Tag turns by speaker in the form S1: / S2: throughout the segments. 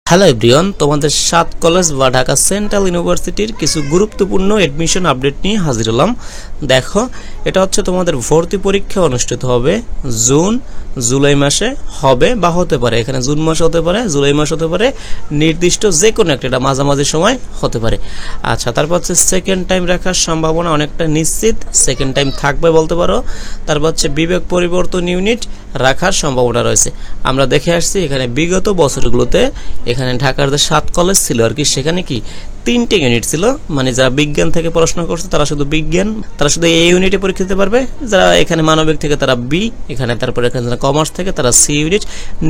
S1: Hello everyone, তোমাদের 7 college বা Dhaka central ইউনিভার্সিটির কিছু গুরুত্বপূর্ণ এডমিশন আপডেট নিয়ে হাজির হলাম। দেখো, এটা হচ্ছে তোমাদের ভর্তি পরীক্ষা অনুষ্ঠিত হবে জুলাই মাসে হবে বা হতে পারে। এখানে জুন মাস হতে পারে, জুলাই মাস হতে পারে, নির্দিষ্ট যে কোনো একটা, এটা মাঝামাঝি সময় হতে পারে। আচ্ছা, তারপর হচ্ছে সেকেন্ড টাইম রাখার সম্ভাবনা অনেকটা নিশ্চিত, সেকেন্ড টাইম থাকবে বলতে পারো। তারপর হচ্ছে বিবেক পরিবর্তন ইউনিট রাখার সম্ভাবনা রয়েছে। আমরা দেখে আসছি এখানে বিগত বছরগুলোতে এখানে ঢাকার যে 7 কলেজ ছিল আর কি, সেখানে কি 3টে ইউনিট ছিল। মানে যারা বিজ্ঞান থেকে পড়াশোনা করছে তারা শুধু বিজ্ঞান, তারা শুধু এই ইউনিটে পরীক্ষা দিতে পারবে। যারা এখানে মানবিক থেকে তারা বি, এখানে তারপরে এখানে যারা কমার্স থেকে তারা সি ইউনিট।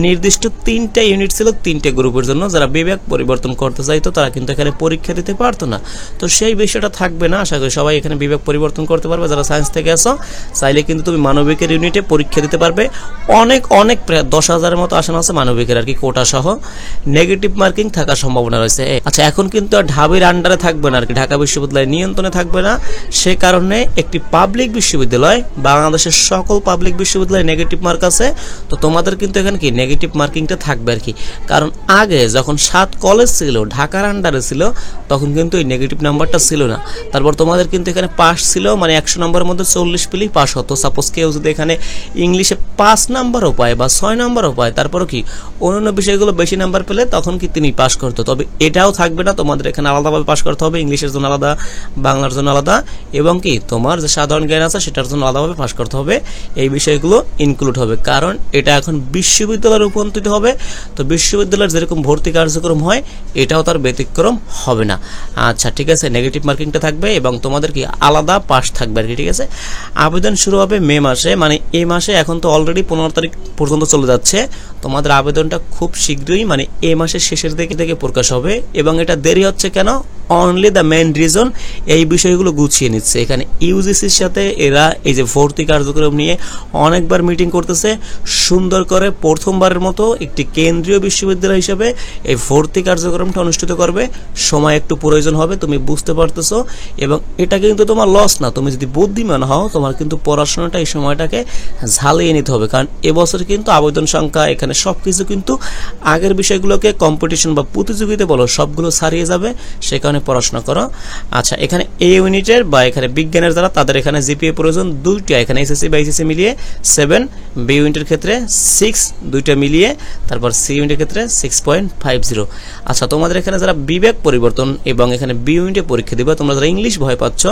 S1: নির্দিষ্ট 3টে ইউনিট ছিল 3টে গ্রুপের জন্য। যারা বিবেক পরিবর্তন করতে চাইতো তারা কিন্তু এখানে পরীক্ষা দিতে পারতো না। তো সেই বিষয়টা থাকবে না, আশা করি সবাই এখানে বিবেক পরিবর্তন করতে পারবে। যারা সায়েন্স থেকে আসো চাইলে কিন্তু তুমি মানবিকের ইউনিটে পরীক্ষা দিতে পারবে। অনেক প্রায় 10,000-এর মতো আসন আছে মানবিকের আর কি, কোটা সহ। নেগেটিভ মার্কিং থাকার সম্ভাবনা রয়েছে। আচ্ছা, এখন কিন্তু আর ঢাবির আন্ডারে থাকবে না আর কি, ঢাকা বিশ্ববিদ্যালয়ের নিয়ন্ত্রণে থাকবে না। সে কারণে একটি পাবলিক বিশ্ববিদ্যালয়, বাংলাদেশের সকল পাবলিক বিশ্ববিদ্যালয়ে নেগেটিভ মার্ক আছে। তো তোমাদের কিন্তু এখানে কি নেগেটিভ মার্কিংটা থাকবে আর কি। কারণ আগে যখন 7 কলেজ ছিল ঢাকার আন্ডারে ছিল, তখন কিন্তু এই নেগেটিভ নাম্বারটা ছিল না। তারপর তোমাদের কিন্তু এখানে পাস ছিল, মানে 100 নম্বরের মধ্যে 40 পেলেই পাস হতো। সাপোজ কেউ যদি এখানে ইংলিশে 5 নাম্বারও পায় বা 6 নাম্বারও পায়, তারপরও কি অন্যান্য বিষয়গুলো বেশি নাম্বার পেলে তখন কি তিনি পাস করতো। তবে এটাও থাকবে না, তোমাদের এখানে আলাদাভাবে পাস করতে হবে। ইংলিশের জন্য আলাদা, বাংলার জন্য আলাদা, এবং কি তোমার যে সাধারণ জ্ঞান আছে সেটার জন্য আলাদাভাবে পাস করতে হবে। এই বিষয়গুলো ইনক্লুড হবে, কারণ এটা এখন বিশ্ববিদ্যালয়ে রূপান্তরিত হবে। তো বিশ্ববিদ্যালয়ের যেরকম ভর্তি কার্যক্রম হয় এটাও তার ব্যতিক্রম হবে না। আচ্ছা, ঠিক আছে, নেগেটিভ মার্কিংটা থাকবে এবং তোমাদের কি আলাদা পাস থাকবে আর কি। ঠিক আছে, আবেদন শুরু হবে মে মাসে, মানে এই মাসে এখন তো অলরেডি 15 তারিখ পর্যন্ত চলে যাচ্ছে। তোমাদের আবেদনটা খুব শীঘ্রই, মানে এই মাসের শেষের দিকে থেকে প্রকাশ হবে। এবং এটা দেরি হচ্ছে কেন? অনলি দ্য মেইন রিজন, এই বিষয়গুলো গুছিয়ে নিচ্ছে। এখানে ইউজিসির সাথে এরা এই যে ভর্তি কার্যক্রম নিয়ে অনেকবার মিটিং করতেছে। সুন্দর করে প্রথমবারের মতো একটি কেন্দ্রীয় বিশ্ববিদ্যালয় হিসেবে এই ভর্তি কার্যক্রমটা অনুষ্ঠিত করবে। সময় একটু প্রয়োজন হবে, তুমি বুঝতে পারতেছো। এবং এটা কিন্তু তোমার লস না, তুমি যদি বুদ্ধিমান হও তোমার কিন্তু পড়াশোনাটা এই সময়টাকে ঝালিয়ে নিতে হবে। কারণ এবছর কিন্তু আবেদন সংখ্যা, এখানে সবকিছু কিন্তু আগের বিষয়গুলোকে কম্পিটিশন বা প্রতিযোগিতা বলো সবগুলো ছাড়িয়ে যাবে, সে কারণে পড়াশোনা করো। আচ্ছা, এখানে এ ইউনিটের বা এখানে বিজ্ঞানের যারা, তাদের এখানে জিপিএ প্রয়োজন 2টা, এখানে এসএসসি বা এইচএসসি মিলিয়ে 7, বি ইউনিটের ক্ষেত্রে 6, 2টা মিলিয়ে, তারপর সি ইউনিটের ক্ষেত্রে 6.50। আচ্ছা, তোমাদের এখানে যারা বিবেক পরিবর্তন এবং এখানে বি ইউনিটে পরীক্ষা দিবে, তোমরা যারা ইংলিশ ভয় পাচ্ছ,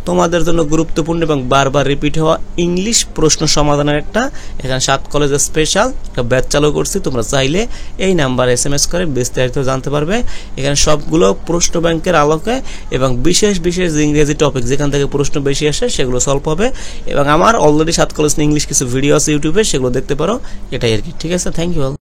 S1: তোমাদের জন্য গুরুত্বপূর্ণ এবং বারবার রিপিট হওয়া ইংলিশ প্রশ্ন সমাধানের একটা এখানে 7 কলেজের স্পেশাল একটা ব্যাচ চালু করছি। তোমরা চাইলে এই নাম্বারে SMS করে বিস্তারিত জানতে পারবে। এখানে সবগুলো প্রশ্ন ব্যাংকের আলোকে এবং বিশেষ যে ইংরেজি টপিক যেখান থেকে প্রশ্ন বেশি আসে সেগুলো সলভ হবে। এবং আমার অলরেডি 7 কলেজ ইংলিশ কিছু ভিডিও আছে ইউটিউবে, সেগুলো দেখতে পারো। এটাই আর কি। ঠিক আছে, থ্যাংক ইউ অল।